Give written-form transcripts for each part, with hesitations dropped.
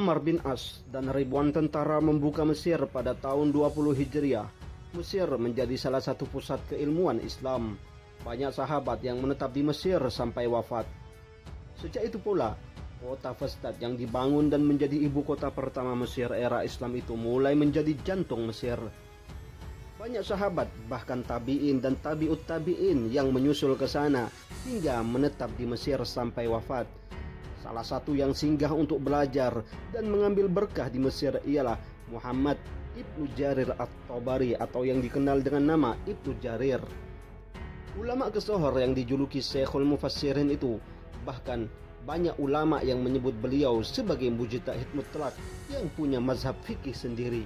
Amr bin As dan ribuan tentara membuka Mesir pada tahun 20 Hijriah, Mesir menjadi salah satu pusat keilmuan Islam. Banyak sahabat yang menetap di Mesir sampai wafat. Sejak itu pula, kota Fustat yang dibangun dan menjadi ibu kota pertama Mesir era Islam itu mulai menjadi jantung Mesir. Banyak sahabat, bahkan tabi'in dan tabi'ut tabi'in yang menyusul ke sana hingga menetap di Mesir sampai wafat. Salah satu yang singgah untuk belajar dan mengambil berkah di Mesir ialah Muhammad Ibnu Jarir At-Tabari atau yang dikenal dengan nama Ibnu Jarir. Ulama kesohor yang dijuluki Syekhul Mufassirin itu, bahkan banyak ulama yang menyebut beliau sebagai mujtahid mutlak yang punya mazhab fikih sendiri.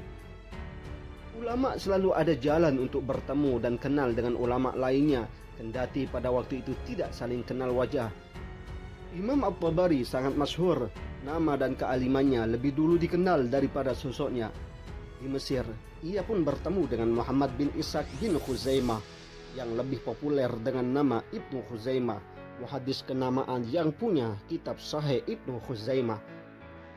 Ulama selalu ada jalan untuk bertemu dan kenal dengan ulama lainnya, kendati pada waktu itu tidak saling kenal wajah. Imam At-Tabari sangat masyhur, nama dan kealimannya lebih dulu dikenal daripada sosoknya. Di Mesir, ia pun bertemu dengan Muhammad bin Ishaq bin Khuzaimah yang lebih populer dengan nama Ibnu Khuzaimah, muhaddis kenamaan yang punya kitab Sahih Ibnu Khuzaimah.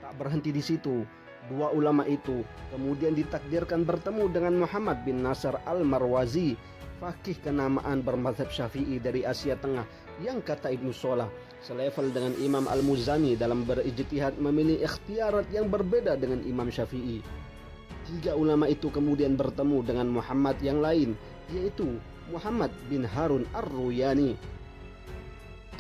Tak berhenti di situ, dua ulama itu kemudian ditakdirkan bertemu dengan Muhammad bin Nasr al-Marwazi, fakih kenamaan bermazhab Syafi'i dari Asia Tengah yang kata Ibnu Salah selevel dengan Imam Al-Muzani dalam berijtihad memilih ikhtiarat yang berbeda dengan Imam Syafi'i. Tiga ulama itu kemudian bertemu dengan Muhammad yang lain, yaitu Muhammad bin Harun Ar-Ruyani.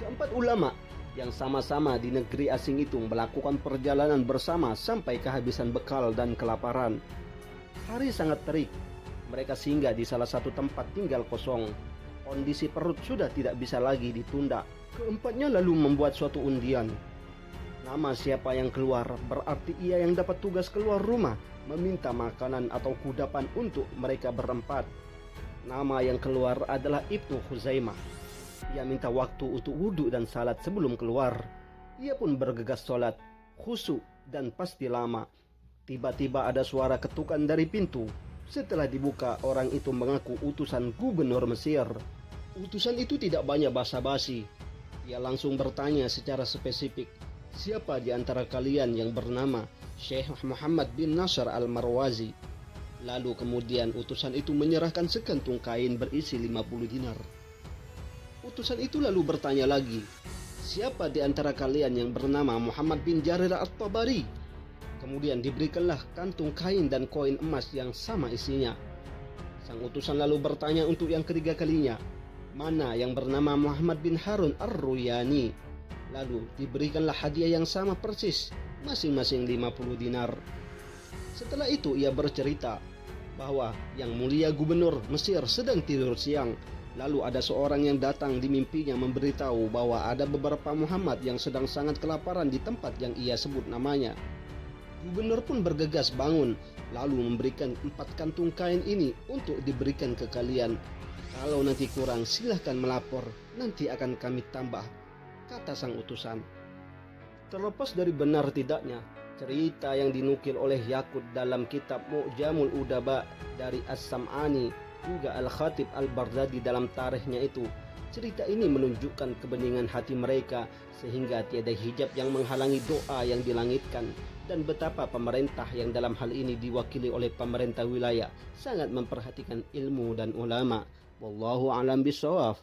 Keempat ulama yang sama-sama di negeri asing itu melakukan perjalanan bersama sampai kehabisan bekal dan kelaparan. Hari sangat terik. Mereka singgah di salah satu tempat tinggal kosong. Kondisi perut sudah tidak bisa lagi ditunda. Keempatnya lalu membuat suatu undian. Nama siapa yang keluar berarti ia yang dapat tugas keluar rumah meminta makanan atau kudapan untuk mereka berempat. Nama yang keluar adalah Ibnu Khuzaimah. Ia minta waktu untuk wudhu dan salat sebelum keluar. Ia pun bergegas salat, khusyuk dan pasti lama. Tiba-tiba ada suara ketukan dari pintu. Setelah dibuka, orang itu mengaku utusan gubernur Mesir. Utusan itu tidak banyak basa-basi. Ia langsung bertanya secara spesifik, siapa di antara kalian yang bernama Syekh Muhammad bin Nasr al-Marwazi? Lalu kemudian utusan itu menyerahkan sekantung kain berisi 50 dinar. Utusan itu lalu bertanya lagi, siapa di antara kalian yang bernama Muhammad bin Jarir At-Tabari? Kemudian diberikanlah kantung kain dan koin emas yang sama isinya. Sang utusan lalu bertanya untuk yang ketiga kalinya, mana yang bernama Muhammad bin Harun Ar-Ruyani? Lalu diberikanlah hadiah yang sama persis, masing-masing 50 dinar. Setelah itu ia bercerita bahwa yang mulia gubernur Mesir sedang tidur siang. Lalu ada seorang yang datang di mimpinya memberitahu bahwa ada beberapa Muhammad yang sedang sangat kelaparan di tempat yang ia sebut namanya. Gubernur pun bergegas bangun, lalu memberikan 4 kantung kain ini untuk diberikan ke kalian. Kalau nanti kurang silahkan melapor, nanti akan kami tambah, kata sang utusan. Terlepas dari benar tidaknya cerita yang dinukil oleh Yaqut dalam kitab Mu'jamul Udaba dari As-Sam'ani, juga Al-Khatib Al-Baghdadi dalam tarikhnya itu, cerita ini menunjukkan kebeningan hati mereka sehingga tiada hijab yang menghalangi doa yang dilangitkan, dan betapa pemerintah yang dalam hal ini diwakili oleh pemerintah wilayah sangat memperhatikan ilmu dan ulama. Wallahu a'lam bishawab.